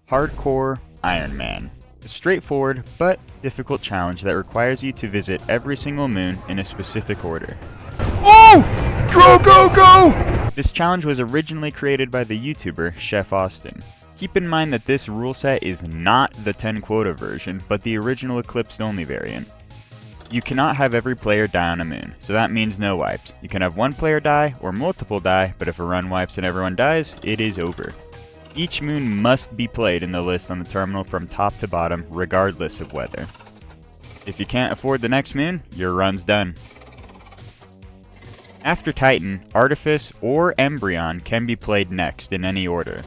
Hardcore Iron Man. A straightforward but difficult challenge that requires you to visit every single moon in a specific order. Oh! Go, go, go! This challenge was originally created by the YouTuber Chef Austin. Keep in mind that this rule set is not the 10 quota version, but the original Eclipsed only variant. You cannot have every player die on a moon, so that means no wipes. You can have one player die or multiple die, but if a run wipes and everyone dies, it is over. Each moon must be played in the list on the terminal from top to bottom, regardless of weather. If you can't afford the next moon, your run's done. After Titan, Artifice or Embrion can be played next in any order.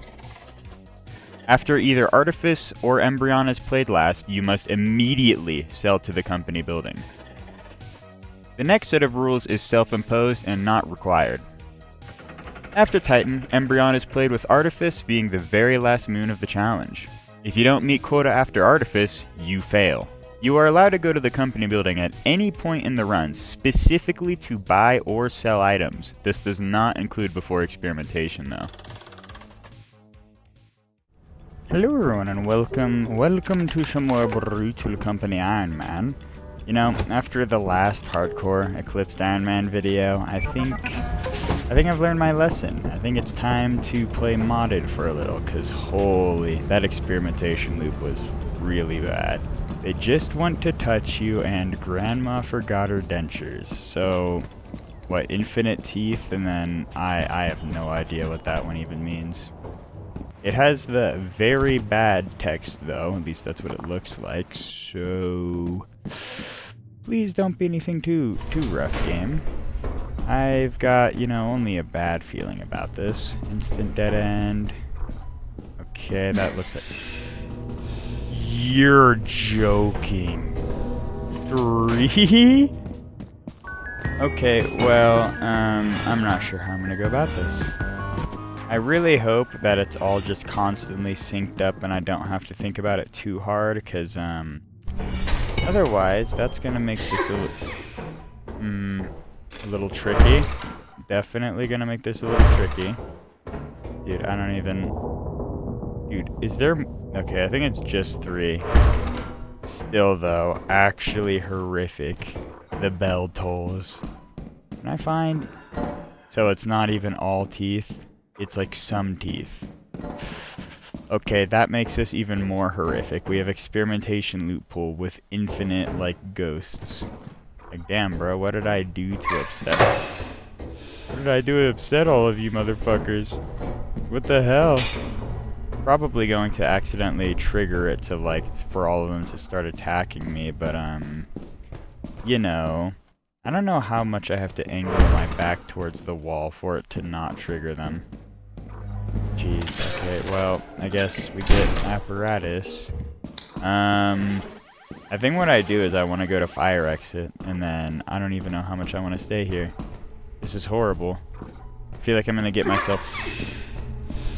After either Artifice or Embrion is played last, you must immediately sell to the company building. The next set of rules is self-imposed and not required. After Titan, Embrion is played with Artifice being the very last moon of the challenge. If you don't meet quota after Artifice, you fail. You are allowed to go to the company building at any point in the run, specifically to buy or sell items. This does not include before Experimentation though. Hello everyone and welcome to some more brutal company Iron Man. You know, after the last hardcore Eclipsed Iron Man video, I think I've learned my lesson. I think it's time to play modded for a little, cause holy, that experimentation loop was really bad. They just want to touch you and grandma forgot her dentures. So, what, infinite teeth, and then I have no idea what that one even means. It has the very bad text though, at least that's what it looks like, so please don't be anything too rough, game. I've got, you know, only a bad feeling about this. Instant dead end. Okay, that looks like... You're joking. 3? Okay, well, I'm not sure how I'm gonna go about this. I really hope that it's all just constantly synced up and I don't have to think about it too hard, because, otherwise, that's gonna make this a little tricky. Definitely gonna make this a little tricky. Dude, I don't even... Dude, is there... Okay, I think it's just 3. Still, though, actually horrific. The bell tolls. Can I find... So it's not even all teeth. It's like some teeth. Okay, that makes this even more horrific. We have Experimentation loot pool with infinite, like, ghosts. Like, damn, bro, what did I do to upset? What did I do to upset all of you motherfuckers? What the hell? Probably going to accidentally trigger it to, like, for all of them to start attacking me, but, you know, I don't know how much I have to angle my back towards the wall for it to not trigger them. Jeez, okay, well, I guess we get apparatus. I think what I do is I want to go to fire exit, and then I don't even know how much I want to stay here. This is horrible. I feel like I'm going to get myself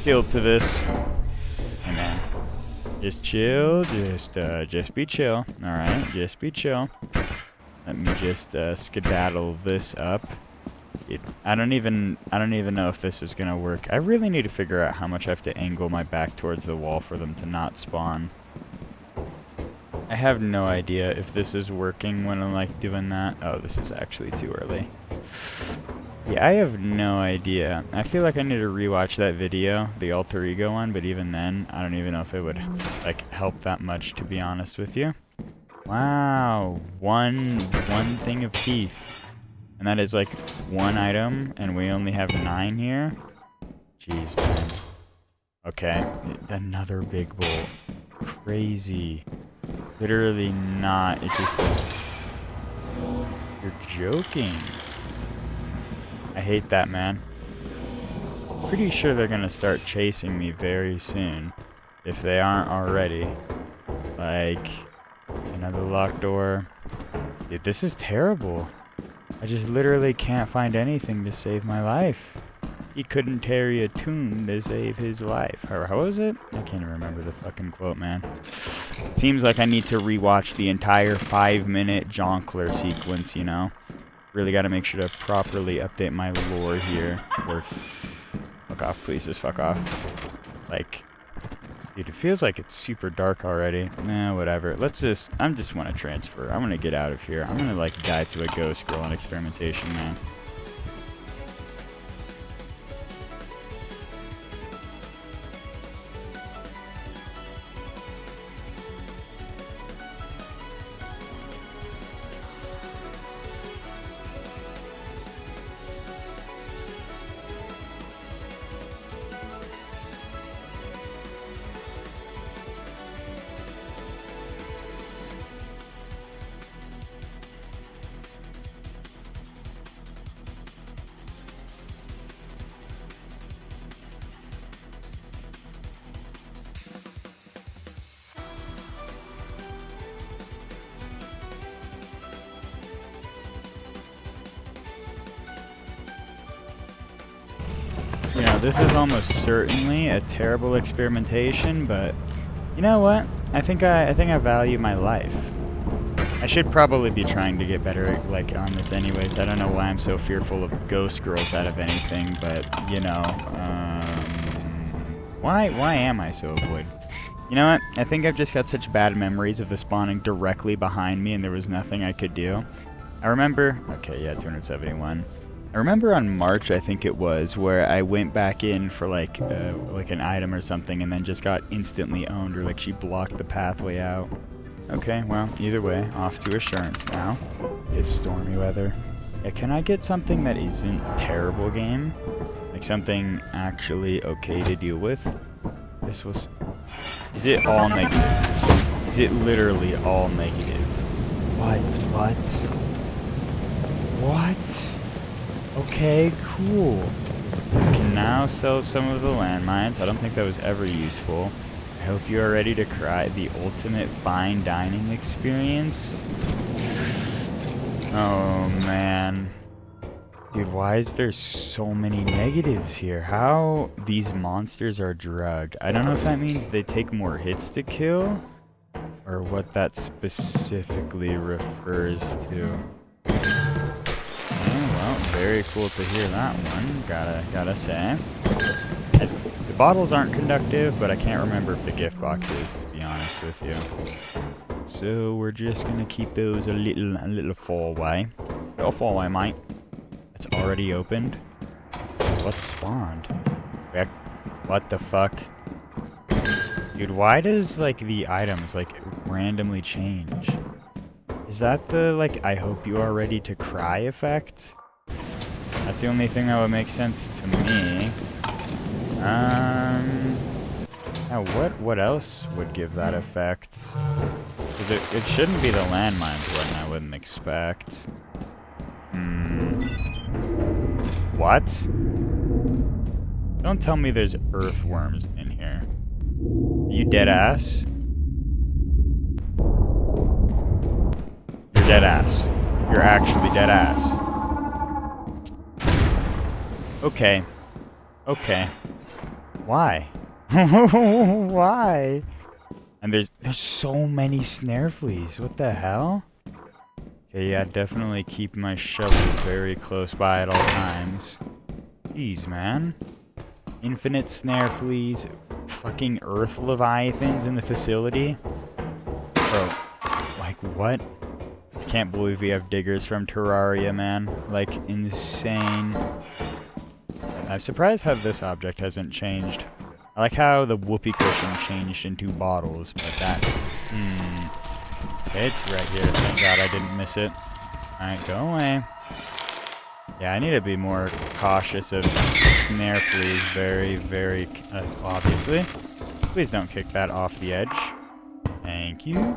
killed to this. Hey man, just chill, just be chill, alright, just be chill. Let me just skedaddle this up. I don't even know if this is gonna work. I really need to figure out how much I have to angle my back towards the wall for them to not spawn. I have no idea if this is working when I'm like doing that. Oh, this is actually too early. Yeah, I have no idea. I feel like I need to rewatch that video, the alter ego one, but even then, I don't even know if it would like help that much, to be honest with you. Wow, one thing of teeth. And that is like one item, and we only have 9 here. Jeez, man. Okay, another big bolt. Crazy. Literally not. It just... You're joking. I hate that, man. Pretty sure they're gonna start chasing me very soon. If they aren't already. Like, another locked door. Dude, this is terrible. I just literally can't find anything to save my life. He couldn't carry a tune to save his life. Or how was it? I can't even remember the fucking quote, man. Seems like I need to rewatch the entire 5-minute Jonkler sequence, you know? Really gotta make sure to properly update my lore here. Or, fuck off, please, just fuck off. Like, Dude, it feels like it's super dark already. Nah, whatever. I just want to transfer. I'm gonna get out of here. I'm gonna, like, die to a ghost girl in Experimentation, man. You know, this is almost certainly a terrible experimentation, but you know what? I think I value my life. I should probably be trying to get better, like, on this anyways. I don't know why I'm so fearful of ghost girls out of anything, but, you know, why am I so avoid? You know what? I think I've just got such bad memories of the spawning directly behind me and there was nothing I could do. I remember, okay, yeah, 271. I remember on March, I think it was, where I went back in for like an item or something and then just got instantly owned, or like she blocked the pathway out. Okay, well, either way, off to Assurance now. It's stormy weather. Yeah, can I get something that isn't terrible, game? Like something actually okay to deal with? This was... Is it all negative? Is it literally all negative? What? Okay, cool. We can now sell some of the landmines. I don't think that was ever useful. I hope you are ready to cry the ultimate fine dining experience. Oh, man. Dude, why is there so many negatives here? How these monsters are drugged. I don't know if that means they take more hits to kill, or what that specifically refers to. Well, very cool to hear that one, gotta say. The bottles aren't conductive, but I can't remember if the gift box is, to be honest with you. So we're just gonna keep those a little far away. Little far away, mate. It's already opened. What spawned? What the fuck? Dude, why does, like, the items, like, randomly change? Is that the, like, I hope you are ready to cry effect? That's the only thing that would make sense to me. Now what else would give that effect? Because it shouldn't be the landmines one, I wouldn't expect. What? Don't tell me there's earthworms in here. Are you dead ass? You're dead ass. You're actually dead ass. Okay. Okay. Why? Why? And there's so many snare fleas. What the hell? Okay, yeah, definitely keep my shovel very close by at all times. Jeez, man. Infinite snare fleas. Fucking earth leviathans in the facility. Bro, like, what? I can't believe we have diggers from Terraria, man. Like, insane. I'm surprised how this object hasn't changed. I like how the whoopee cushion changed into bottles, but that... Okay, it's right here. Thank God I didn't miss it. Alright, go away. Yeah, I need to be more cautious of snare fleas. Very, obviously. Please don't kick that off the edge. Thank you.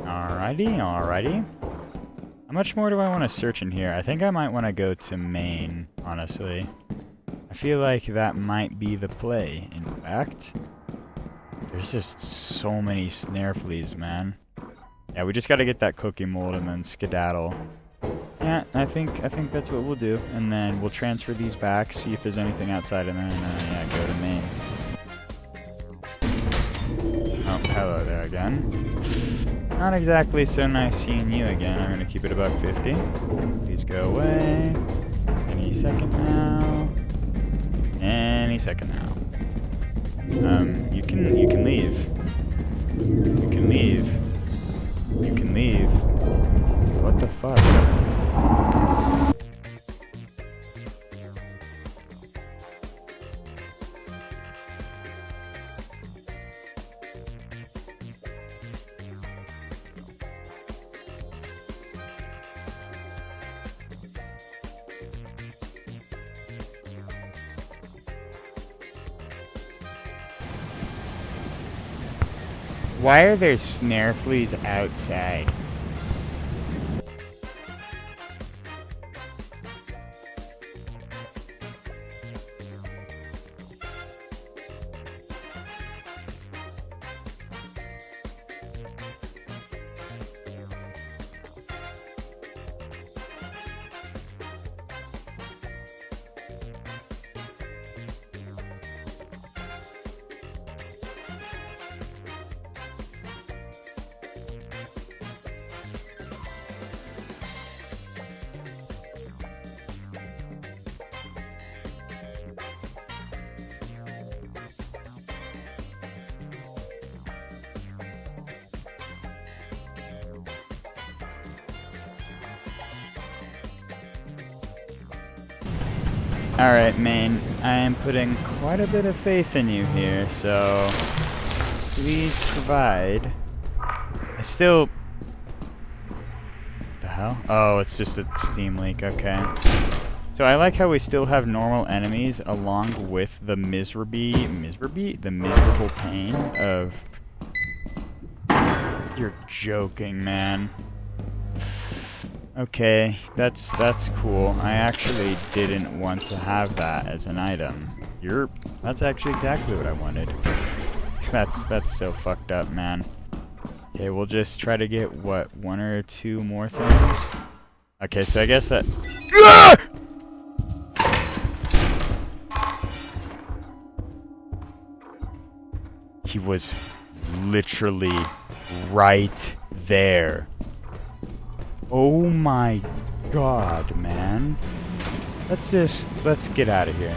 Alrighty. How much more do I want to search in here? I think I might want to go to main, honestly. I feel like that might be the play, in fact. There's just so many snare fleas, man. Yeah, we just gotta get that cookie mold and then skedaddle. Yeah, I think that's what we'll do. And then we'll transfer these back, see if there's anything outside, and then, yeah, go to main. Oh, hello there again. Not exactly so nice seeing you again. I'm gonna keep it about 50. Please go away. Any second now. Any second now. You can leave. You can leave. You can leave. What the fuck? Why are there snare fleas outside? Alright, main, I am putting quite a bit of faith in you here, so please provide. I still... the hell? Oh, it's just a steam leak, okay. So I like how we still have normal enemies along with the miserable pain of... You're joking, man. Okay, that's cool. I actually didn't want to have that as an item. That's actually exactly what I wanted. That's so fucked up, man. Okay, we'll just try to get, what, 1 or 2 more things? Okay, so I guess that... He was literally right there. Oh my god, man. Let's get out of here.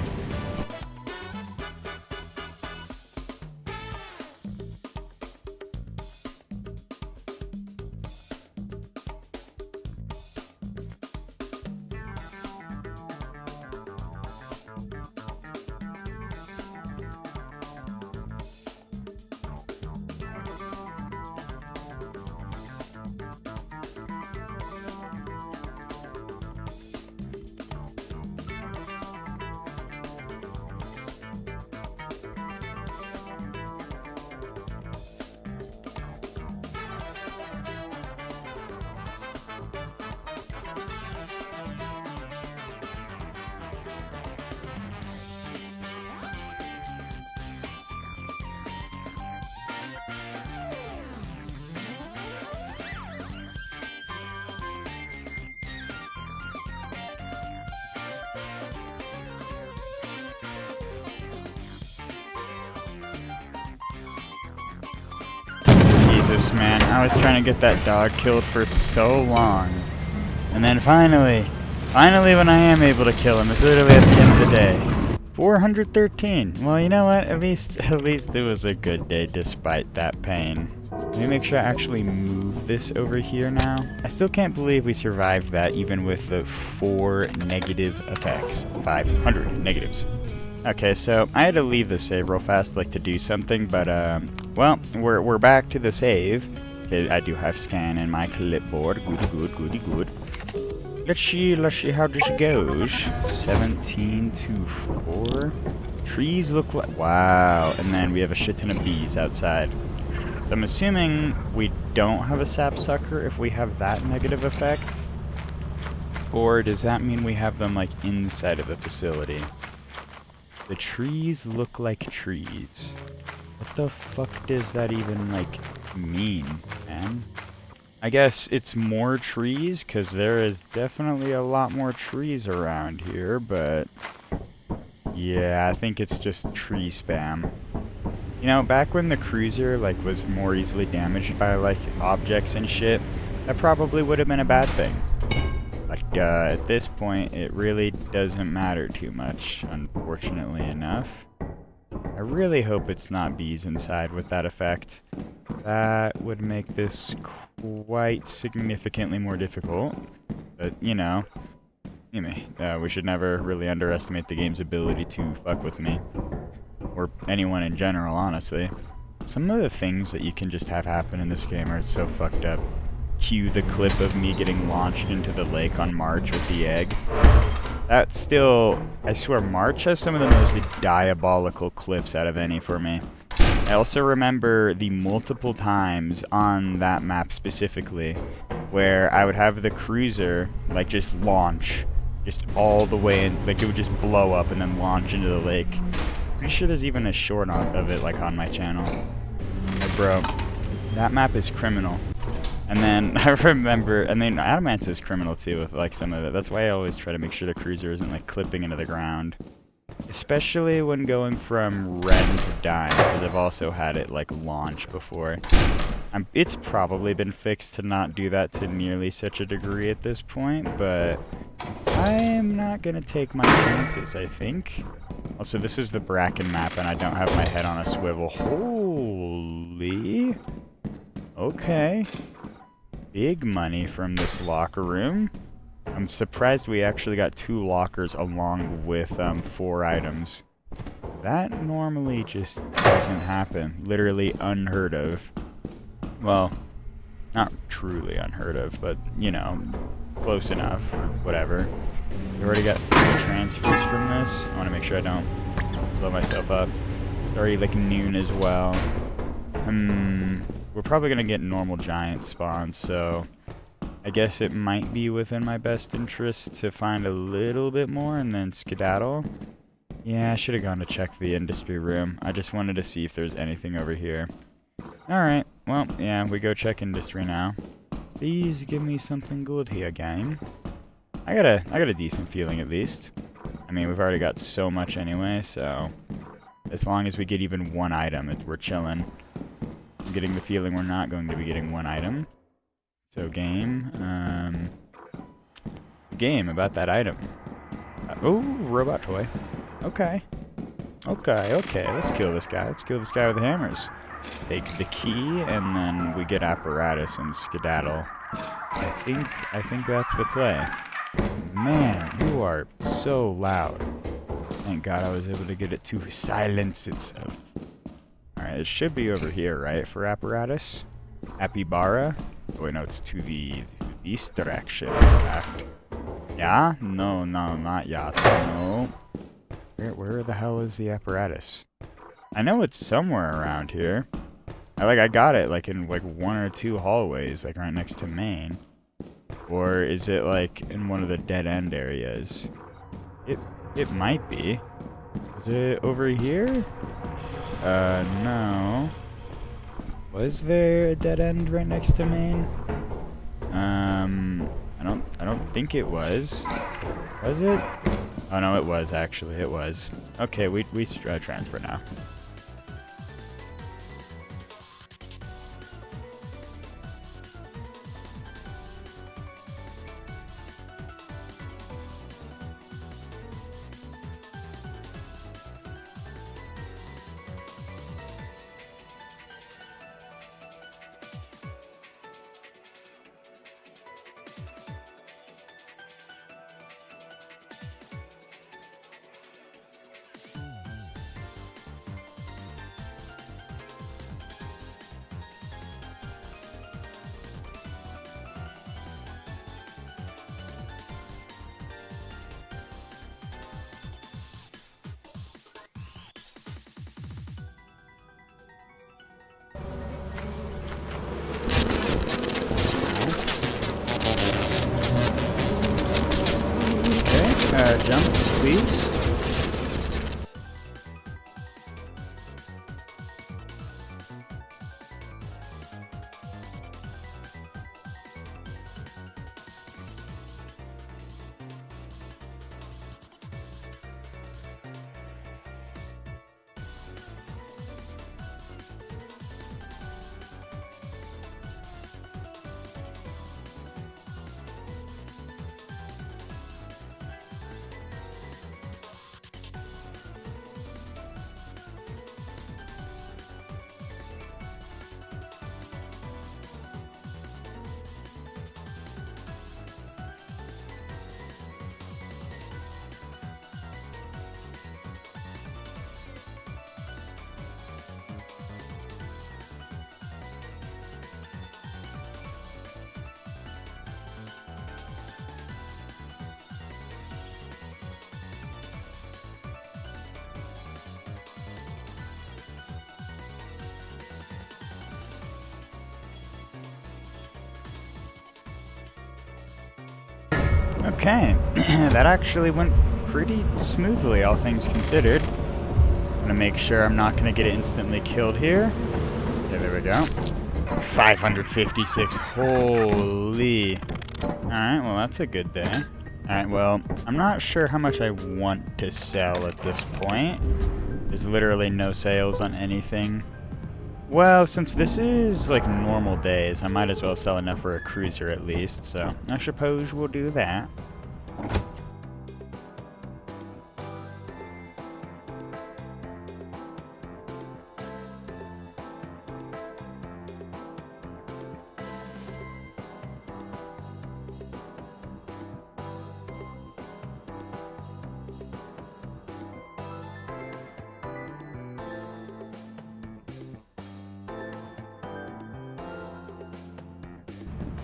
Jesus, man. I was trying to get that dog killed for so long. And then finally when I am able to kill him, it's literally at the end of the day. 413. Well, you know what? At least it was a good day despite that pain. Let me make sure I actually move this over here now. I still can't believe we survived that even with the 4 negative effects. 500 negatives. Okay, so I had to leave the save real fast, like to do something, but well, we're back to the save. Okay, I do have scan in my clipboard. Good. Let's see how this goes. 17 to 4. Trees look like, wow, and then we have a shit ton of bees outside. So I'm assuming we don't have a sapsucker if we have that negative effect, or does that mean we have them like inside of the facility? The trees look like trees. What the fuck does that even, like, mean, man? I guess it's more trees, because there is definitely a lot more trees around here, but... yeah, I think it's just tree spam. You know, back when the cruiser, like, was more easily damaged by, like, objects and shit, that probably would have been a bad thing. But at this point, it really doesn't matter too much, unfortunately enough. I really hope it's not bees inside with that effect. That would make this quite significantly more difficult. But, you know, we should never really underestimate the game's ability to fuck with me. Or anyone in general, honestly. Some of the things that you can just have happen in this game are so fucked up. Cue the clip of me getting launched into the lake on March with the egg. That's still, I swear, March has some of the most diabolical clips out of any for me. I also remember the multiple times on that map specifically where I would have the cruiser, like, just launch. Just all the way in, like, it would just blow up and then launch into the lake. Pretty sure there's even a short of it, like, on my channel. Like, bro, that map is criminal. And then I remember, and then Adamance is criminal too with, like, some of it. That's why I always try to make sure the cruiser isn't, like, clipping into the ground. Especially when going from red to dime, because I've also had it, like, launch before. It's probably been fixed to not do that to nearly such a degree at this point, but I am not going to take my chances, I think. Also, this is the Bracken map, and I don't have my head on a swivel. Holy... Okay. Big money from this locker room. I'm surprised we actually got 2 lockers along with 4 items. That normally just doesn't happen. Literally unheard of. Well, not truly unheard of, but, you know, close enough, or whatever. We already got 3 transfers from this. I want to make sure I don't blow myself up. It's already like noon as well. We're probably going to get normal giant spawns, so I guess it might be within my best interest to find a little bit more and then skedaddle. Yeah, I should have gone to check the industry room. I just wanted to see if there's anything over here. Alright, well, yeah, we go check industry now. Please give me something good here, gang. I got a decent feeling at least. I mean, we've already got so much anyway, so as long as we get even 1 item, we're chilling. I'm getting the feeling we're not going to be getting 1 item. So game about that item. Oh, robot toy. Okay. Okay, let's kill this guy. Let's kill this guy with the hammers. Take the key, and then we get apparatus and skedaddle. I think that's the play. Man, you are so loud. Thank God I was able to get it to silence itself. Alright, it should be over here, right, for apparatus? Apibara? Oh, wait, no, it's to the east direction. Yeah? No, not yet. No. Where the hell is the apparatus? I know it's somewhere around here. I got it, like, in, like, 1 or 2 hallways, like, right next to main. Or is it, like, in one of the dead-end areas? It might be. Is it over here? No. Was there a dead end right next to main? I don't think it was. Was it? Oh no, it was actually. It was. Okay, we transfer now. Jump, please. Okay, that actually went pretty smoothly, all things considered. I'm gonna make sure I'm not gonna get instantly killed here. Okay, there we go. 556, holy. Alright, well that's a good day. Alright, well, I'm not sure how much I want to sell at this point. There's literally no sales on anything. Well, since this is like normal days, I might as well sell enough for a cruiser at least, so I suppose we'll do that.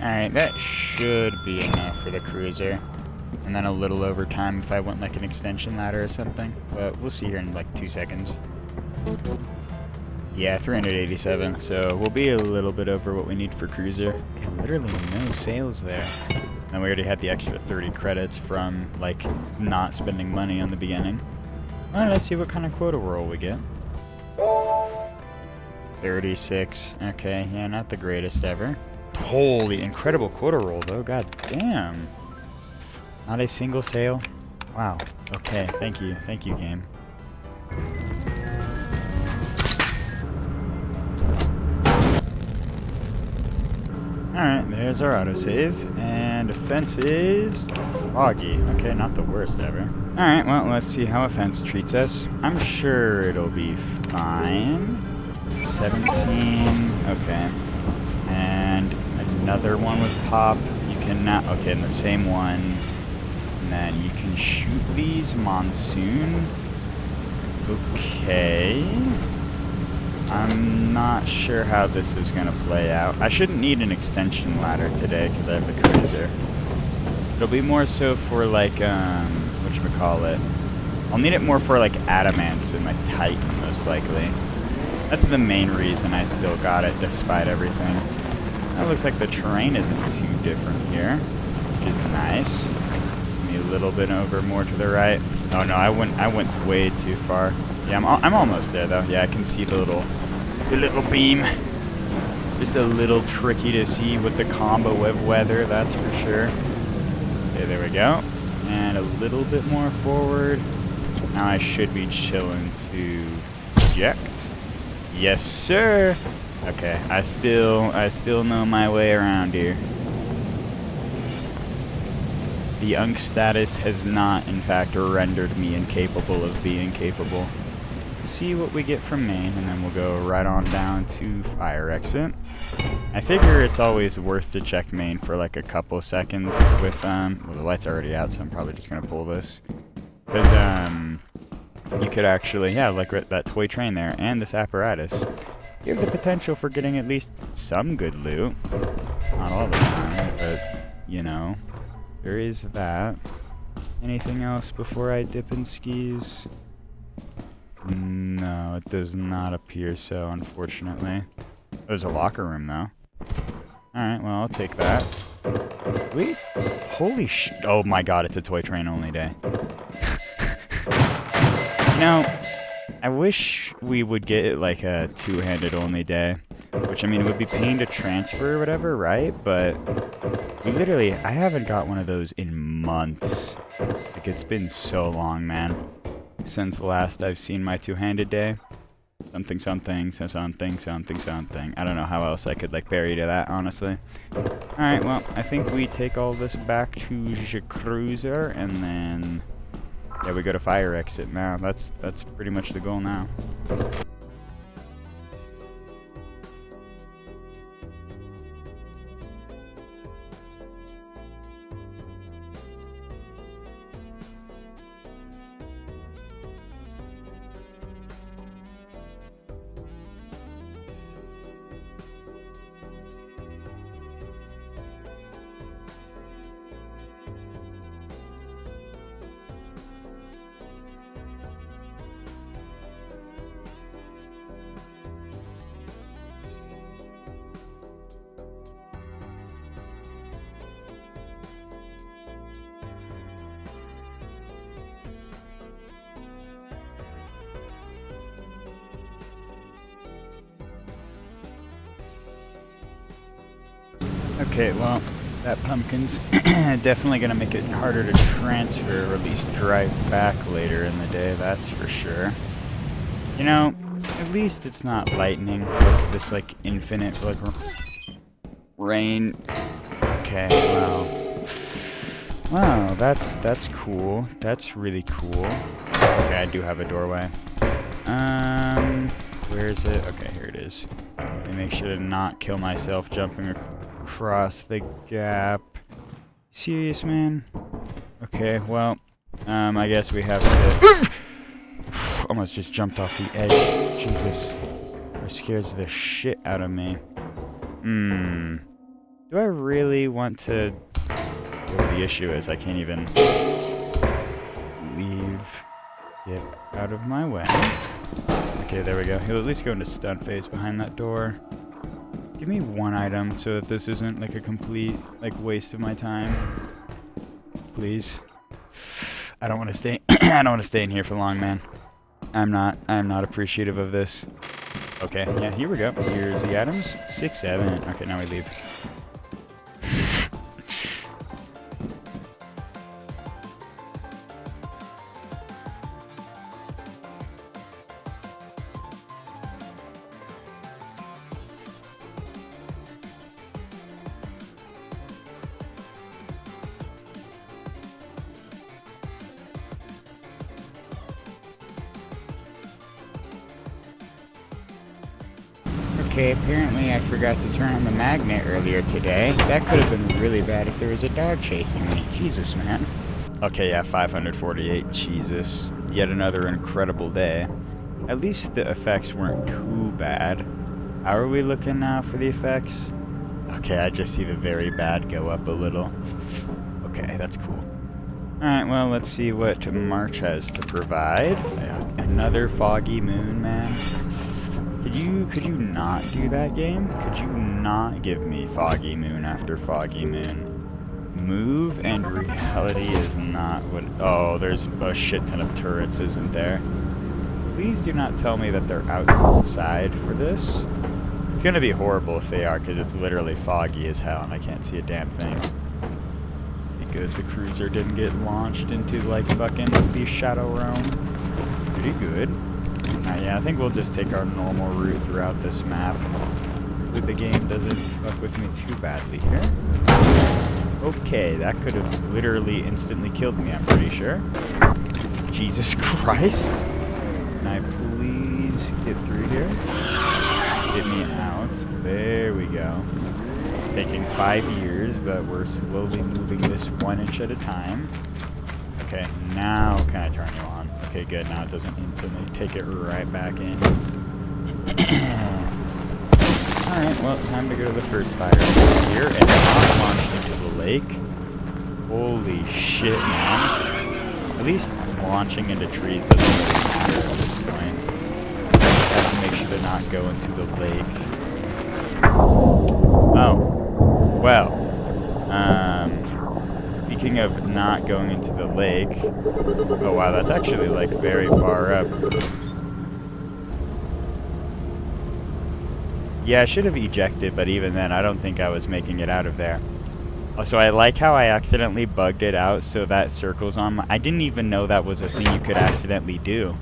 Alright, that should be enough for the cruiser. And then a little overtime if I want like an extension ladder or something. But we'll see here in like 2 seconds. Yeah, 387. So we'll be a little bit over what we need for cruiser. Okay, literally no sales there. And we already had the extra 30 credits from like not spending money on the beginning. Well, let's see what kind of quota roll we get. 36. Okay, yeah, not the greatest ever. Holy, incredible quota roll, though. God damn. Not a single sale. Wow. Okay, thank you. Thank you, game. Alright, there's our autosave. And offense is foggy. Okay, not the worst ever. Alright, well, let's see how offense treats us. I'm sure it'll be fine. 17. Okay. And another one with pop. You can now, okay, in the same one. And then you can shoot these monsoon. Okay. I'm not sure how this is going to play out. I shouldn't need an extension ladder today because I have the cruiser. It'll be more so for like, whatchamacallit. I'll need it more for like adamants and like Titan most likely. That's the main reason I still got it despite everything. That looks like the terrain isn't too different here, which is nice. Maybe a little bit over more to the right. Oh no, I went way too far. Yeah, I'm almost there though. Yeah, I can see the little beam. Just a little tricky to see with the combo of weather, that's for sure. Okay, there we go. And a little bit more forward. Now I should be chilling to eject. Yes, sir. Okay, I still know my way around here. The UNC status has not, in fact, rendered me incapable of being capable. Let's see what we get from main, and then we'll go right on down to fire exit. I figure it's always worth to check main for like a couple seconds with, well, the light's already out, so I'm probably just gonna pull this. Because, you could actually, yeah, like that toy train there, and this apparatus. You have the potential for getting at least some good loot. Not all the time, but, you know, there is that. Anything else before I dip in skis? No, it does not appear so, unfortunately. There's a locker room, though. Alright, well, I'll take that. Wait, holy oh my god, it's a toy train only day. You know, I wish we would get like a two-handed only day, which I mean it would be paying to transfer or whatever, right? But we literally, I haven't got one of those in months. Like it's been so long, man, since last I've seen my two-handed day. Something, something, something, something, something. I don't know how else I could like bury to that, honestly. Alright, well, I think we take all this back to the cruiser and then yeah, we go to fire exit now. That's pretty much the goal now. Okay, well, that pumpkin's definitely gonna make it harder to transfer or at least drive back later in the day, that's for sure. You know, at least it's not lightning with this, like, infinite, like, rain. Okay, wow. Wow, that's cool. That's really cool. Okay, I do have a doorway. Where is it? Okay, here it is. Let me make sure to not kill myself jumping across the gap. Serious, man? Okay, well, I guess we have to... Almost just jumped off the edge. Jesus. That scares the shit out of me. Do I really want to... Well, the issue is I can't even leave. Get out of my way. Okay, there we go. He'll at least go into stun phase behind that door. Give me one item so that this isn't like a complete like waste of my time. Please. I don't want to stay I don't want to stay in here for long, man. I'm not appreciative of this. Okay, yeah, here we go. Here's the items. 6, 7. Okay, now we leave. Okay, apparently I forgot to turn on the magnet earlier today. That could have been really bad if there was a dog chasing me. Jesus, man. Okay, yeah, 548. Jesus. Yet another incredible day. At least the effects weren't too bad. How are we looking now for the effects? Okay, I just see the very bad go up a little. Okay, that's cool. Alright, well, let's see what March has to provide. Another foggy moon, man. Could you not do that, game? Could you not give me foggy moon after foggy moon? Move and reality is not what... Oh, there's a shit ton of turrets, isn't there? Please do not tell me that they're outside for this. It's gonna be horrible if they are, because it's literally foggy as hell and I can't see a damn thing. Be good the cruiser didn't get launched into, like, fucking the Shadow Realm. Pretty good. Yeah, I think we'll just take our normal route throughout this map. Hopefully the game doesn't fuck with me too badly here. Okay, that could have literally instantly killed me, I'm pretty sure. Jesus Christ. Can I please get through here? Get me out. There we go. Taking 5 years, but we're slowly moving this 1 inch at a time. Okay, now can I turn you on? Okay, good. Now it doesn't instantly take it right back in. Alright, well, time to go to the first fire here and not launch into the lake. Holy shit, man. At least launching into trees doesn't really matter at this point. I have to make sure to not go into the lake. Oh. Well. Speaking of not going into the lake... Oh wow, that's actually like very far up. Yeah, I should have ejected, but even then I don't think I was making it out of there. Also, I like how I accidentally bugged it out so that circles on my... I didn't even know that was a thing you could accidentally do.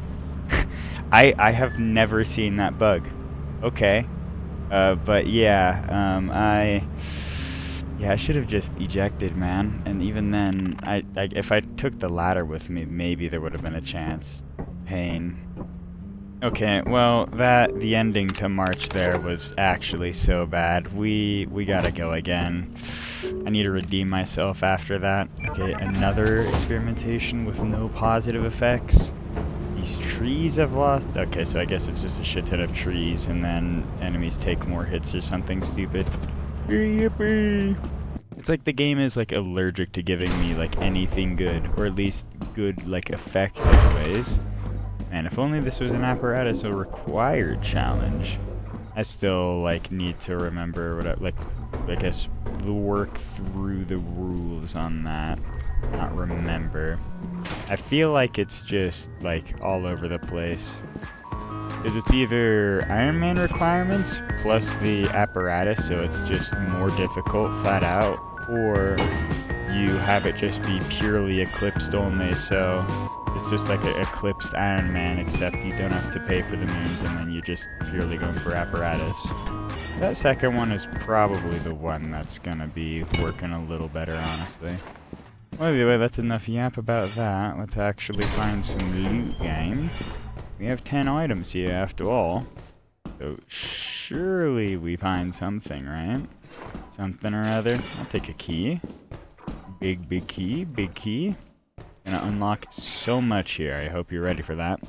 I have never seen that bug. Okay. But yeah, Yeah, I should have just ejected, man. And even then, if I took the ladder with me, maybe there would have been a chance. Pain. Okay, well, the ending to March there was actually so bad. We gotta go again. I need to redeem myself after that. Okay, another experimentation with no positive effects. These trees have lost... Okay, so I guess it's just a shit ton of trees, and then enemies take more hits or something stupid. Yippee! It's like the game is like allergic to giving me like anything good, or at least good like effects anyways. Man, if only this was an apparatus or required challenge. I still like need to remember what I guess work through the rules on that. Not remember. I feel like it's just like all over the place. is it's either Iron Man requirements plus the apparatus, so it's just more difficult flat out, or you have it just be purely eclipsed only, so it's just like an eclipsed Iron Man, except you don't have to pay for the moons, and then you just purely going for apparatus. That second one is probably the one that's gonna be working a little better, honestly. Well, anyway, that's enough yap about that. Let's actually find some loot, game. We have 10 items here, after all. So, surely we find something, right? Something or other. I'll take a key. Big key, big key. Gonna unlock so much here. I hope you're ready for that.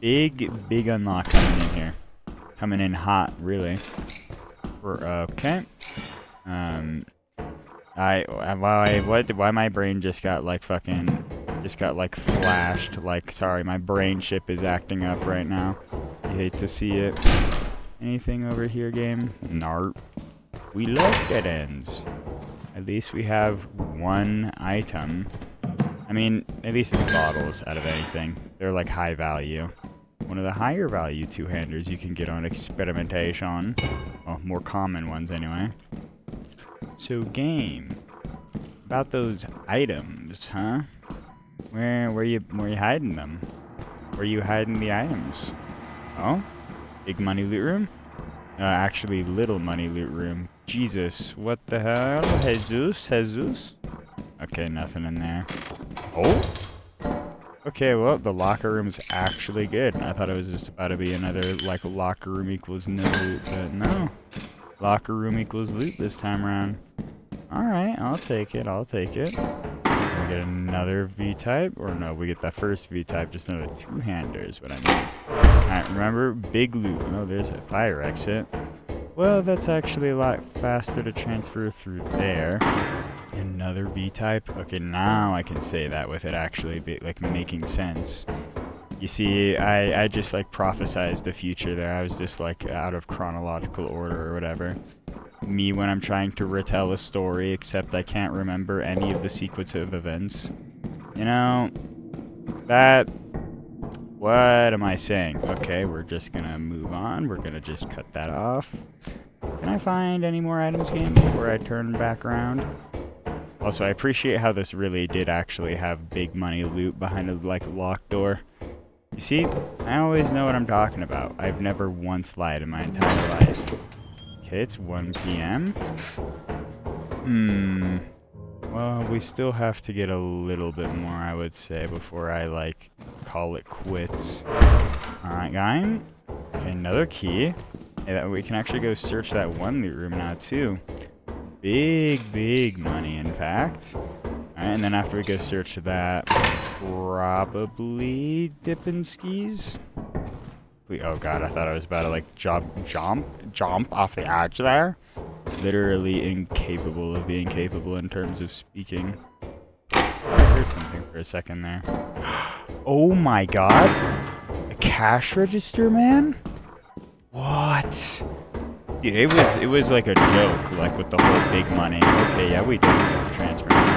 Big unlock coming in here. Coming in hot, really. Okay. Why my brain just got like flashed, like, sorry, my brain chip is acting up right now. I hate to see it. Anything over here, game? Narp. We love dead ends. At least we have one item. I mean, at least it's bottles out of anything. They're like high value. One of the higher value two-handers you can get on Experimentation. Well, more common ones anyway. So, game. About those items, huh? Where you hiding them? Where are you hiding the items? Oh? Big money loot room? Actually, little money loot room. Jesus, what the hell? Jesus? Okay, nothing in there. Oh? Okay, well, the locker room's actually good. I thought it was just about to be another, like, locker room equals no loot, but no. Locker room equals loot this time around. Alright, I'll take it, We get another V-type, or no, we get that first V-type, just another two-hander is what I mean. Alright, remember, big loot. Oh, there's a fire exit. Well, that's actually a lot faster to transfer through there. Another V-type. Okay, now I can say that with it actually like making sense. You see, I just like prophesized the future there. I was just like out of chronological order or whatever. Me when I'm trying to retell a story, except I can't remember any of the sequence of events. You know, that... What am I saying? Okay, we're just gonna move on. We're gonna just cut that off. Can I find any more items, game, before I turn back around? Also, I appreciate how this really did actually have big money loot behind a, like, locked door. You see, I always know what I'm talking about. I've never once lied in my entire life. Okay, it's 1 p.m. Well, we still have to get a little bit more, I would say, before I, like, call it quits. Alright, guy. Okay, another key. Hey, we can actually go search that one loot room now, too. Big money, in fact. Alright, and then after we go search that, probably dippin' skis. Oh god, I thought I was about to like jump off the edge there. Literally incapable of being capable in terms of speaking. I heard something for a second there. Oh my god! A cash register, man? What? Dude, it was like a joke, like with the whole big money. Okay, yeah, we definitely have to transfer now.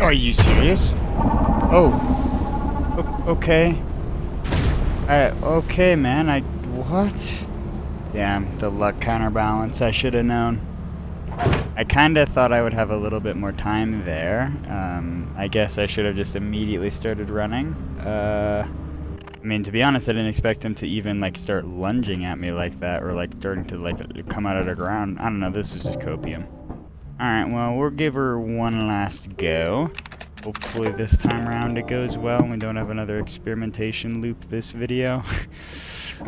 Are you serious? Oh. Okay. Okay, man. What? Damn, the luck counterbalance. I should have known. I kind of thought I would have a little bit more time there. I guess I should have just immediately started running. I mean, to be honest, I didn't expect him to even, like, start lunging at me like that, or, like, starting to, like, come out of the ground. I don't know, this is just copium. Alright, well, we'll give her one last go. Hopefully this time around it goes well, and we don't have another experimentation loop this video.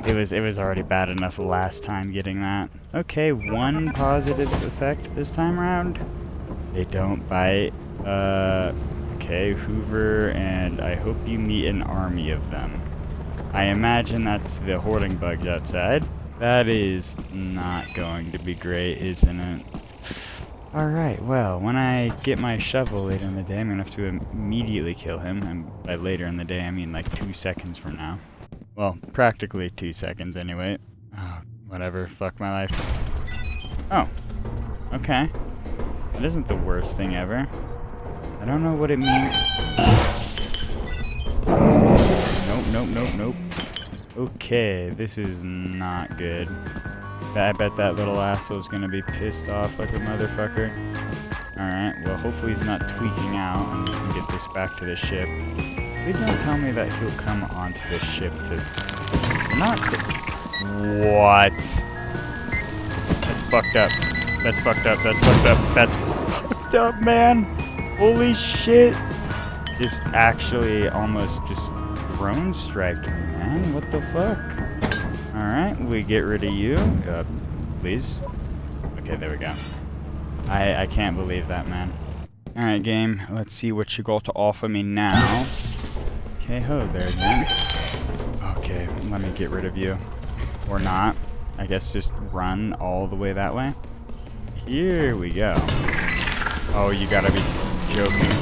It was already bad enough last time getting that. Okay, one positive effect this time around. They don't bite. Okay, Hoover, and I hope you meet an army of them. I imagine that's the hoarding bugs outside. That is not going to be great, isn't it? Alright, well, when I get my shovel later in the day, I'm gonna have to immediately kill him. And by later in the day, I mean like 2 seconds from now. Well, practically 2 seconds anyway. Oh, whatever, fuck my life. Oh, okay. That isn't the worst thing ever. I don't know what it means. Nope. Okay, this is not good. I bet that little asshole's gonna be pissed off like a motherfucker. Alright, well hopefully he's not tweaking out and we can get this back to the ship. Please don't tell me that he'll come onto the ship to... Not to... What? That's fucked up. That's fucked up. That's fucked up. That's fucked up, man! Holy shit! Just actually almost just drone striked me, man. What the fuck? Alright, we get rid of you. Please. Okay, there we go. I can't believe that, man. Alright, game. Let's see what you got to offer me now. Okay, ho there again. Okay, let me get rid of you. Or not. I guess just run all the way that way. Here we go. Oh, you gotta be joking.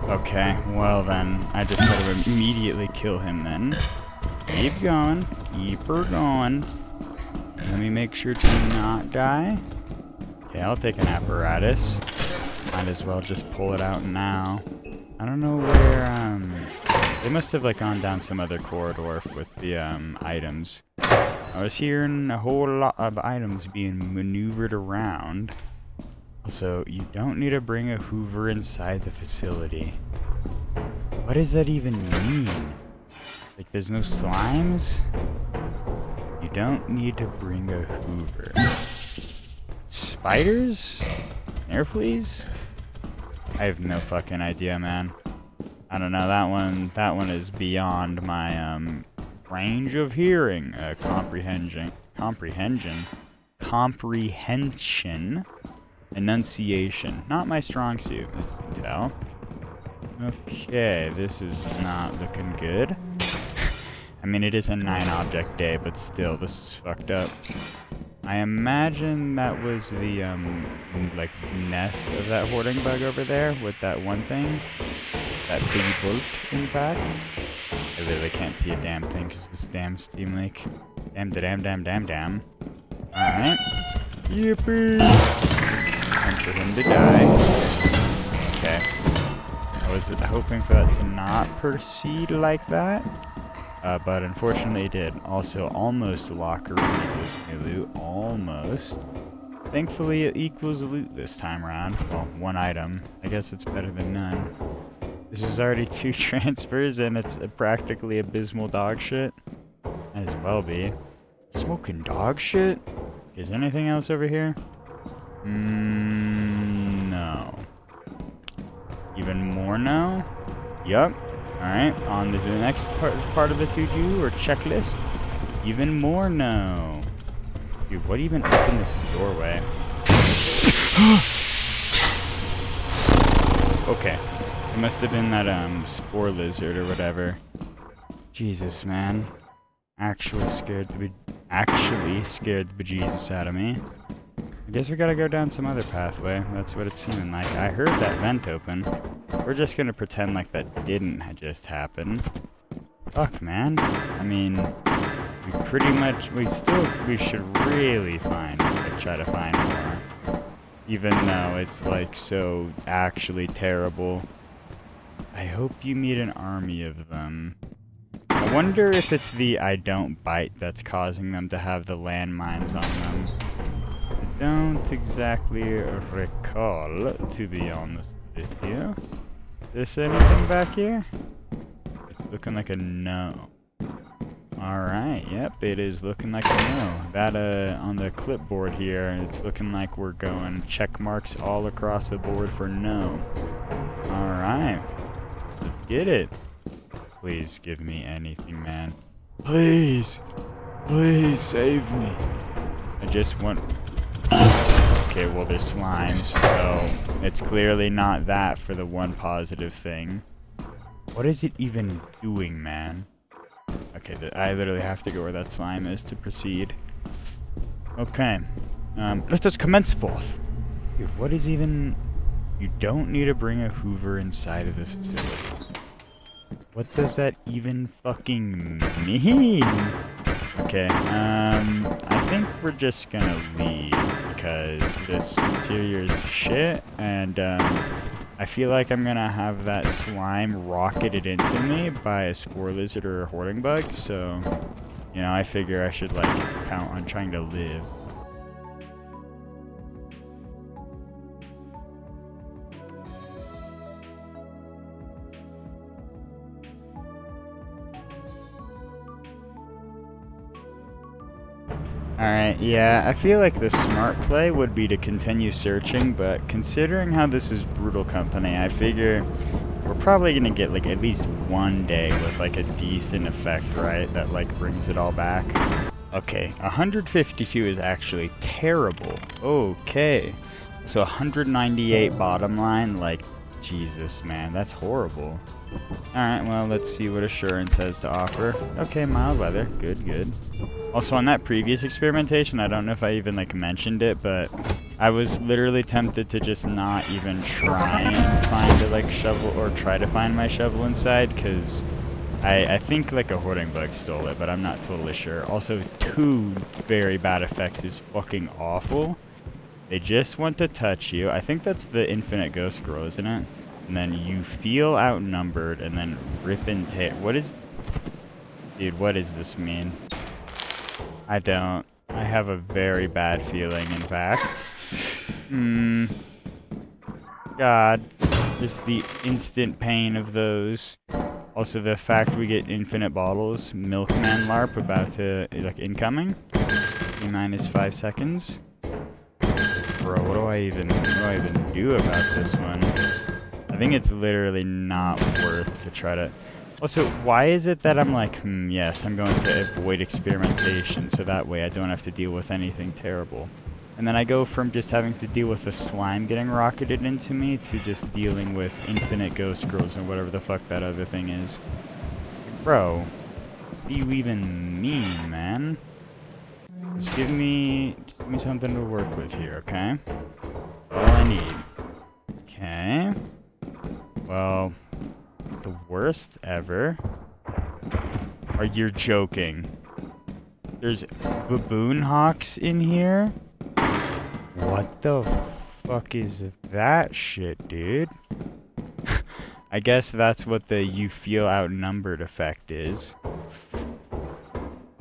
Okay, well then, I just gotta immediately kill him then. Keep going. Keep her going. Let me make sure to not die. Okay, I'll take an apparatus. Might as well just pull it out now. I don't know where, they must have, like, gone down some other corridor with the, items. I was hearing a whole lot of items being maneuvered around. Also, you don't need to bring a Hoover inside the facility. What does that even mean? Like, there's no slimes? You don't need to bring a Hoover. Spiders? Air fleas? I have no fucking idea, man. I don't know, that one is beyond my, range of hearing. Comprehension. Enunciation. Not my strong suit, as you can tell. Okay, this is not looking good. I mean, it is a 9-object day, but still, this is fucked up. I imagine that was the, like, nest of that hoarding bug over there with that one thing. That big bolt, in fact. I literally can't see a damn thing because this damn steam leak. Damn. Alright. Yippee! Time for him to die. Okay. I was hoping for that to not proceed like that. But unfortunately it did. Also, almost locker room equals new loot. Almost. Thankfully it equals loot this time around. Well, one item. I guess it's better than none. This is already 2 transfers and it's practically abysmal dog shit. Might as well be. Smoking dog shit? Is anything else over here? No. Even more no? Yup. Alright, on to the next part of the to-do or checklist. Even more no. Dude, what even opened this doorway? Okay. It must have been that, spore lizard or whatever. Jesus, man. Actually scared the bejesus out of me. I guess we gotta go down some other pathway. That's what it's seeming like. I heard that vent open. We're just gonna pretend like that didn't just happen. Fuck, man. I mean, we should really try to find more. Even though it's like so actually terrible. I hope you meet an army of them. I wonder if it's the I don't bite that's causing them to have the landmines on them. I don't exactly recall, to be honest with you. Is there anything back here? It's looking like a no. Alright, yep, it is looking like a no. That, on the clipboard here, it's looking like we're going check marks all across the board for no. Alright, let's get it. Please give me anything, man. Please! Please save me. I just want... Okay, well, there's slimes, so it's clearly not that for the one positive thing. What is it even doing, man? Okay, I literally have to go where that slime is to proceed. Okay. Let us commence forth. Dude, what is even... You don't need to bring a Hoover inside of the facility. What does that even fucking mean? Okay, I think we're just gonna leave because this interior is shit, and, I feel like I'm gonna have that slime rocketed into me by a spore lizard or a hoarding bug, so, you know, I figure I should, like, count on trying to live. Alright, yeah, I feel like the smart play would be to continue searching, but considering how this is Brutal Company, I figure we're probably gonna get, like, at least one day with, like, a decent effect, right? That, like, brings it all back. Okay, 152 is actually terrible. Okay. So 198 bottom line, like, Jesus, man, that's horrible. Alright, well, let's see what Assurance has to offer. Okay, mild weather. Good, good. Also, on that previous experimentation, I don't know if I even, like, mentioned it, but I was literally tempted to just not even try and find a, like, shovel, or try to find my shovel inside, because I think, like, a hoarding bug stole it, but I'm not totally sure. Also, 2 very bad effects is fucking awful. They just want to touch you. I think that's the infinite ghost scroll, isn't it? And then you feel outnumbered, and then rip and tear. What is... Dude, what does this mean? I don't. I have a very bad feeling, in fact. God. Just the instant pain of those. Also, the fact we get infinite bottles. Milkman LARP about to, like, incoming. T-minus 5 seconds. Bro, what do I even do about this one? I think it's literally not worth to try to... Also, why is it that I'm like, yes, I'm going to avoid experimentation, so that way I don't have to deal with anything terrible. And then I go from just having to deal with the slime getting rocketed into me to just dealing with infinite ghost scrolls and whatever the fuck that other thing is. Bro, what do you even mean, man? Just give me something to work with here, okay? All I need. Okay. Well... The worst ever. Are you joking? There's baboon hawks in here? What the fuck is that shit, dude? I guess that's what the you feel outnumbered effect is.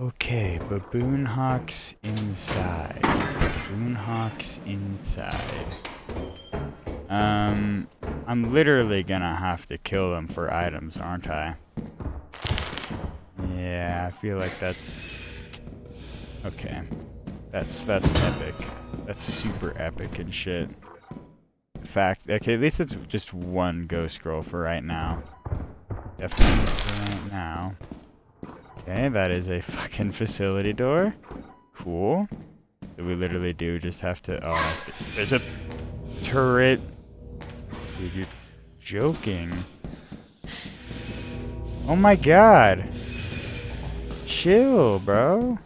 Okay, baboon hawks inside. Baboon hawks inside. I'm literally gonna have to kill them for items, aren't I? Yeah, I feel like that's... Okay. That's epic. That's super epic and shit. In fact, okay, at least it's just one ghost scroll for right now. Definitely for right now. Okay, that is a fucking facility door. Cool. So we literally do just have to... Oh, there's a turret. Dude, you're joking. Oh my god. Chill, bro.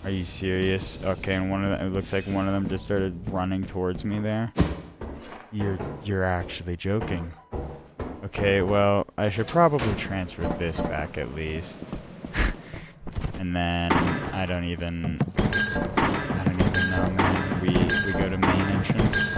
Are you serious? Okay, and one of them, it looks like one of them just started running towards me there. You're actually joking. Okay, well, I should probably transfer this back at least. And then I don't even know, man. We go to main entrance.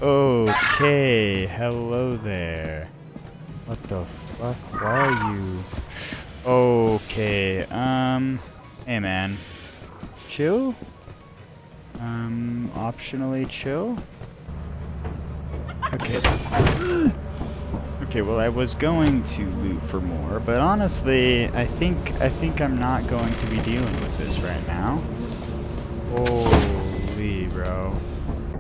Okay, hello there. What the fuck? Why are you? Okay, hey man. Chill? Optionally chill? Okay. Okay, well I was going to loot for more, but honestly, I think I'm not going to be dealing with this right now. Holy bro.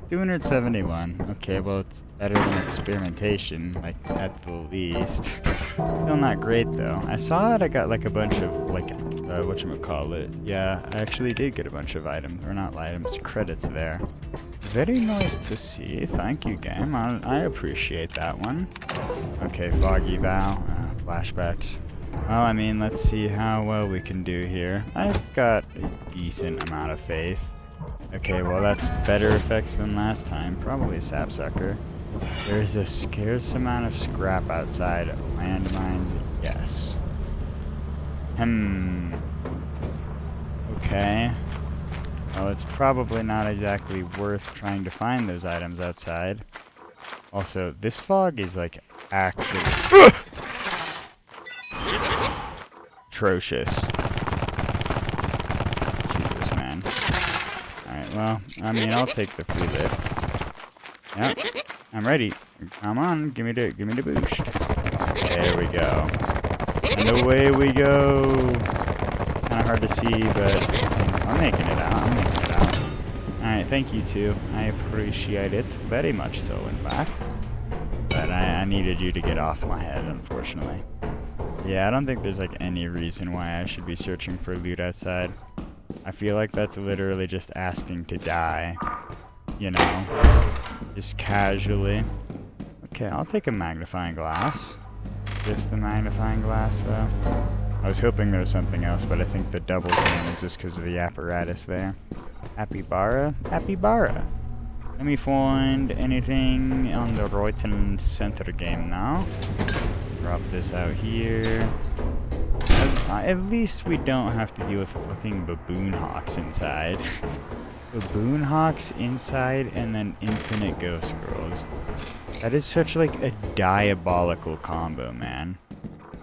271. Okay, well it's better than experimentation, like at the least. Still not great though. I saw it. I got like a bunch of like whatchamacallit. Yeah, I actually did get a bunch of items, or not items, credits there. Very nice to see. Thank you, game. I appreciate that one. Okay, foggy vow. Flashbacks. Well, I mean, let's see how well we can do here. I've got a decent amount of faith. Okay, well that's better effects than last time. Probably a sapsucker. There's a scarce amount of scrap outside. Landmines, yes. Okay. Well, it's probably not exactly worth trying to find those items outside. Also, this fog is like actually atrocious. Jesus, man. Alright, well, I mean, I'll take the free lift. Yep, I'm ready. Come on, give me the boost. There we go. And away we go. Kind of hard to see, but I'm making it out. Alright, thank you too. I appreciate it very much so, in fact. But I needed you to get off my head, unfortunately. Yeah, I don't think there's like any reason why I should be searching for loot outside. I feel like that's literally just asking to die. You know? Just casually. Okay, I'll take a magnifying glass. Just the magnifying glass, though. I was hoping there was something else, but I think the double thing is just because of the apparatus there. Happy Bara? Happy Bara. Let me find anything on the right-hand center game now. Drop this out here. At least we don't have to deal with fucking baboon hawks inside. Baboon hawks inside and then infinite ghost girls. That is such like a diabolical combo, man.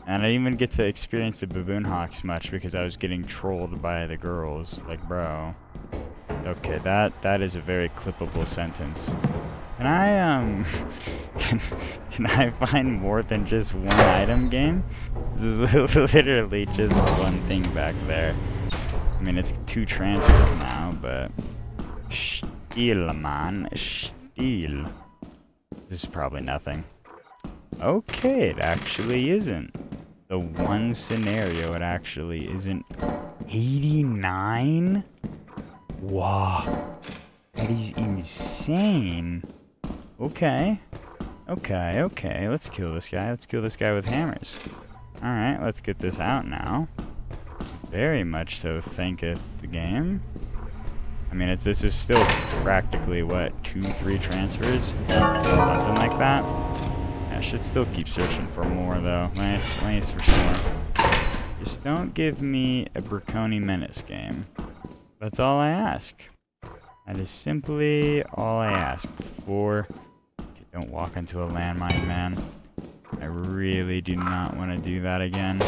And I didn't even get to experience the baboon hawks much because I was getting trolled by the girls. Like, bro. Okay, that is a very clippable sentence. Can I can I find more than just one item, game? This is literally just one thing back there. I mean, it's 2 transfers now, but still, man, still. This is probably nothing. Okay, it actually isn't. The one scenario it actually isn't. 89? Wow. That is insane. Okay. Okay. Let's kill this guy. Let's kill this guy with hammers. Alright, let's get this out now. Very much so thinketh the game. I mean, this is still practically, what, 2-3 transfers? Something like that. I should still keep searching for more, though. Nice for sure. Just don't give me a Braconi Menace game. That's all I ask. That is simply all I ask for. Okay, don't walk into a landmine, man. I really do not want to do that again.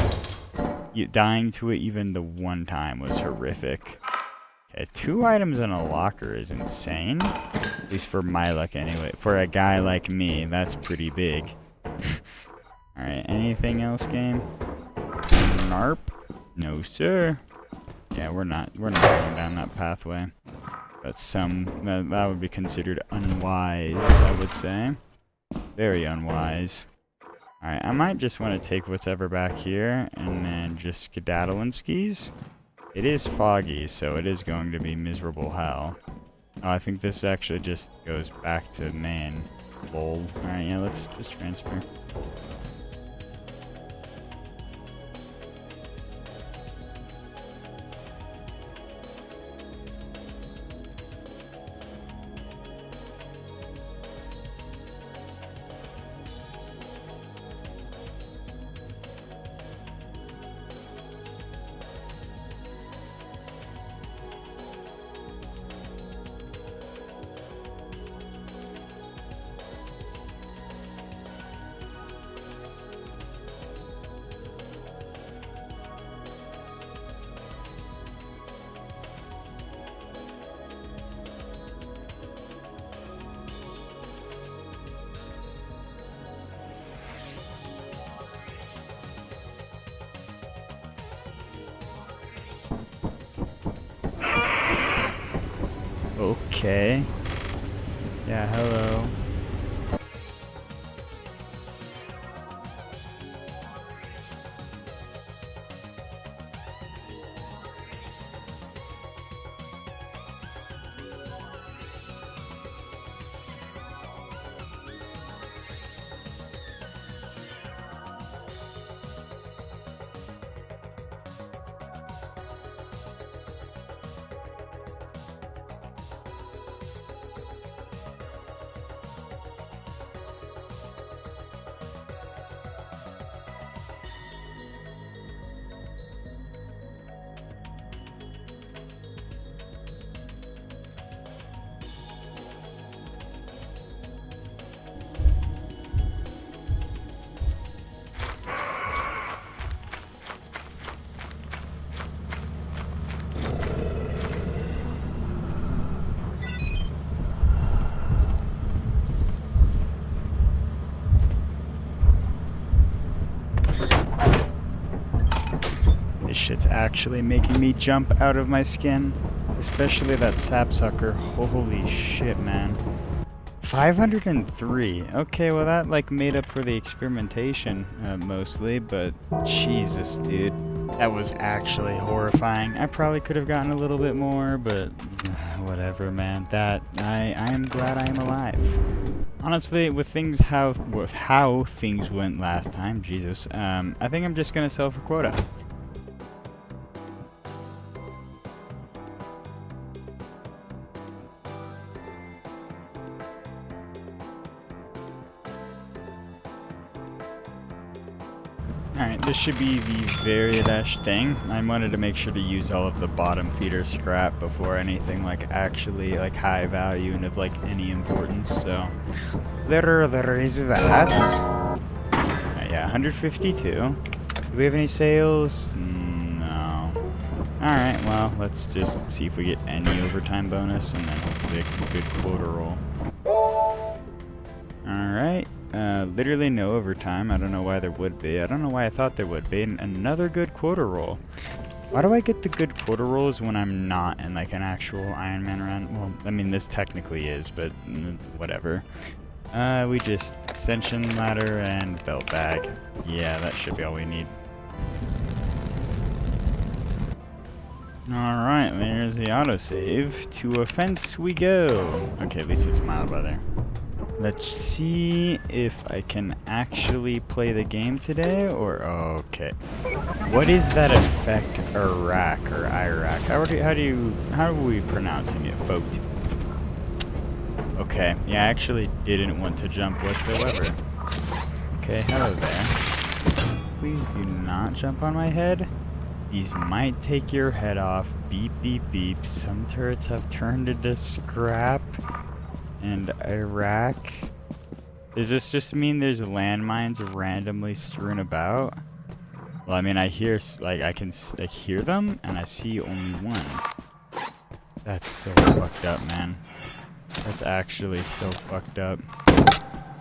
Dying to it even the one time was horrific. Okay, 2 items in a locker is insane. At least for my luck anyway. For a guy like me, that's pretty big. Alright, anything else, game? Narp? No, sir. Yeah, we're not going down that pathway. That's that would be considered unwise, I would say. Very unwise. Alright, I might just want to take what's ever back here and then just skedaddle and skis. It is foggy, so it is going to be miserable hell. Oh, I think this actually just goes back to main. Lol. Alright, yeah, let's just transfer. Okay. Yeah, hello. This shit's actually making me jump out of my skin. Especially that sapsucker. Holy shit, man. 503. Okay, well that like made up for the experimentation mostly, but Jesus, dude. That was actually horrifying. I probably could have gotten a little bit more, but whatever, man. That I am glad I am alive. Honestly, with how things went last time, Jesus, I think I'm just gonna sell for quota. Alright, this should be the very last thing. I wanted to make sure to use all of the bottom feeder scrap before anything like actually like high value and of like any importance, so there is that. Yeah, 152. Do we have any sales? No. Alright, well, let's just see if we get any overtime bonus and then hopefully a good quota roll. Alright. Literally no overtime. I don't know why there would be. I don't know why I thought there would be. Another good quota roll. Why do I get the good quota rolls when I'm not in like an actual Iron Man run? Well, I mean this technically is, but whatever. We just extension ladder and belt bag. Yeah, that should be all we need. Alright, there's the autosave. To offense we go. Okay, at least it's mild weather. Let's see if I can actually play the game today, or okay. What is that effect, Iraq or Iraq? How are we pronouncing it, folks? Okay, yeah, I actually didn't want to jump whatsoever. Okay, hello there. Please do not jump on my head. These might take your head off. Beep, beep, beep. Some turrets have turned into scrap. And Iraq. Does this just mean there's landmines randomly strewn about? Well, I mean, I hear, like, I can hear them, and I see only one. That's so fucked up, man. That's actually so fucked up.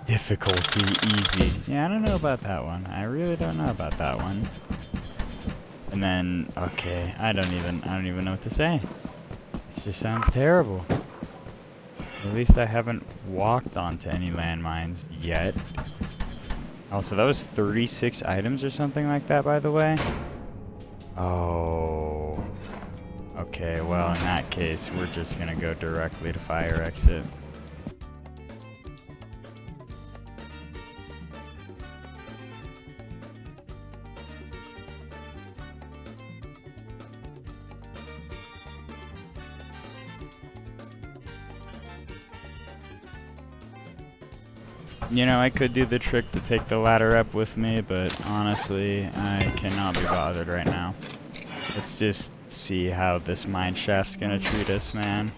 Difficulty easy. Yeah, I don't know about that one. I really don't know about that one. And then, okay, I don't even know what to say. It just sounds terrible. At least I haven't walked onto any landmines yet. Also, that was 36 items or something like that, by the way. Oh. Okay, well, in that case, we're just gonna go directly to fire exit. You know, I could do the trick to take the ladder up with me, but honestly, I cannot be bothered right now. Let's just see how this mine shaft's gonna treat us, man.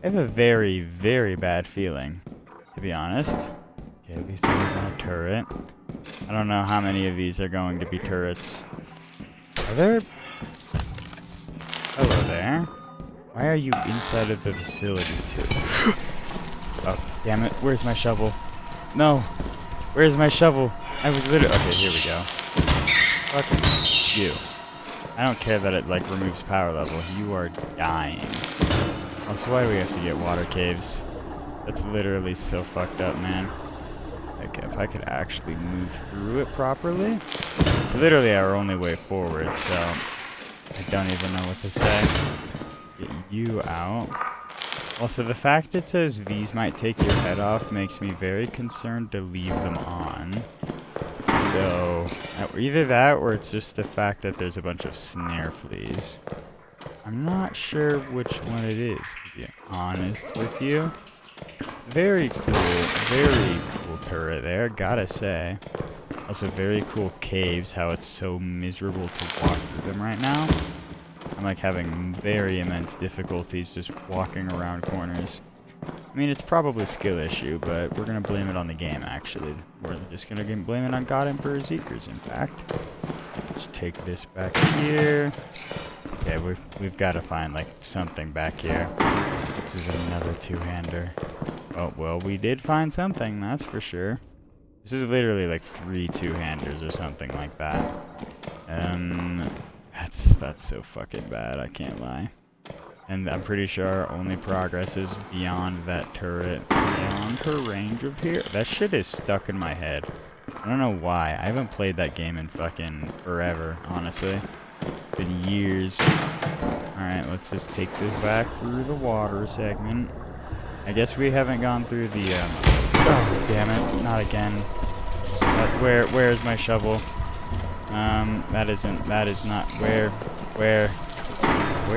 I have a very, very bad feeling, to be honest. Okay, at least it isn't a turret. I don't know how many of these are going to be turrets. Are there... Hello there. Why are you inside of the facility, too? Oh, damn it. Where's my shovel? No. Where's my shovel? I was literally... Okay, here we go. Fuck you. I don't care that it, like, removes power level. You are dying. Also, why do we have to get water caves? That's literally so fucked up, man. Like, if I could actually move through it properly. It's literally our only way forward, so I don't even know what to say. Get you out. Also, the fact it says these might take your head off makes me very concerned to leave them on. So, either that or it's just the fact that there's a bunch of snare fleas. I'm not sure which one it is, to be honest with you. Very cool turret there, gotta say. Also, very cool caves, how it's so miserable to walk through them right now. I'm like having very immense difficulties just walking around corners. I mean, it's probably a skill issue, but we're gonna blame it on the game, actually. We're just gonna blame it on God Emperor Zeekers, in fact. Let's take this back here. Okay, we've got to find, like, something back here. This is another two-hander. Oh, well, we did find something, that's for sure. This is literally, like, 3 two-handers or something like that. That's so fucking bad, I can't lie. And I'm pretty sure our only progress is beyond that turret, beyond her range of here. That shit is stuck in my head. I don't know why. I haven't played that game in fucking forever, honestly. Been years. Alright, let's just take this back through the water segment. I guess we haven't gone through the, oh, damn it. Not again. Where's my shovel? That is not, where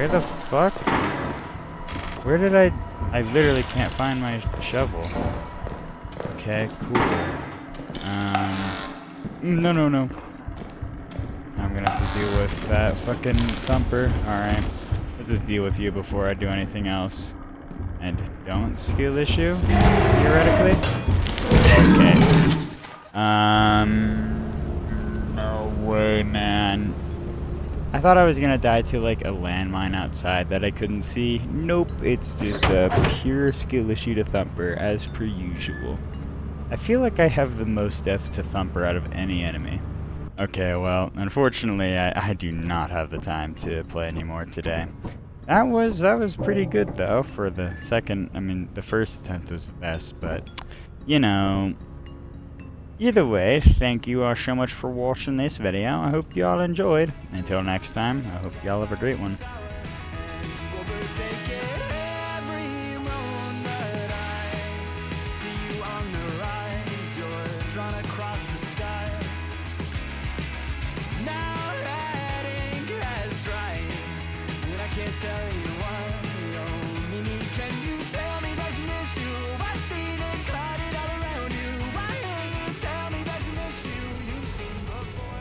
the fuck? Where did I literally can't find my shovel. Okay, cool. No. I'm gonna have to deal with that fucking thumper. Alright. Let's just deal with you before I do anything else. And don't skill issue, theoretically. Okay. No way, man. I thought I was gonna die to, like, a landmine outside that I couldn't see. Nope, it's just a pure skill issue to Thumper, as per usual. I feel like I have the most deaths to Thumper out of any enemy. Okay, well, unfortunately, I do not have the time to play anymore today. That was pretty good, though, for the second. I mean, the first attempt was the best, but, you know. Either way, thank you all so much for watching this video. I hope you all enjoyed. Until next time, I hope you all have a great one. Tell you why, oh, Mimi, can you tell me there's an issue? I've seen it cluttered all around you. Why can't you tell me there's an issue you've seen before?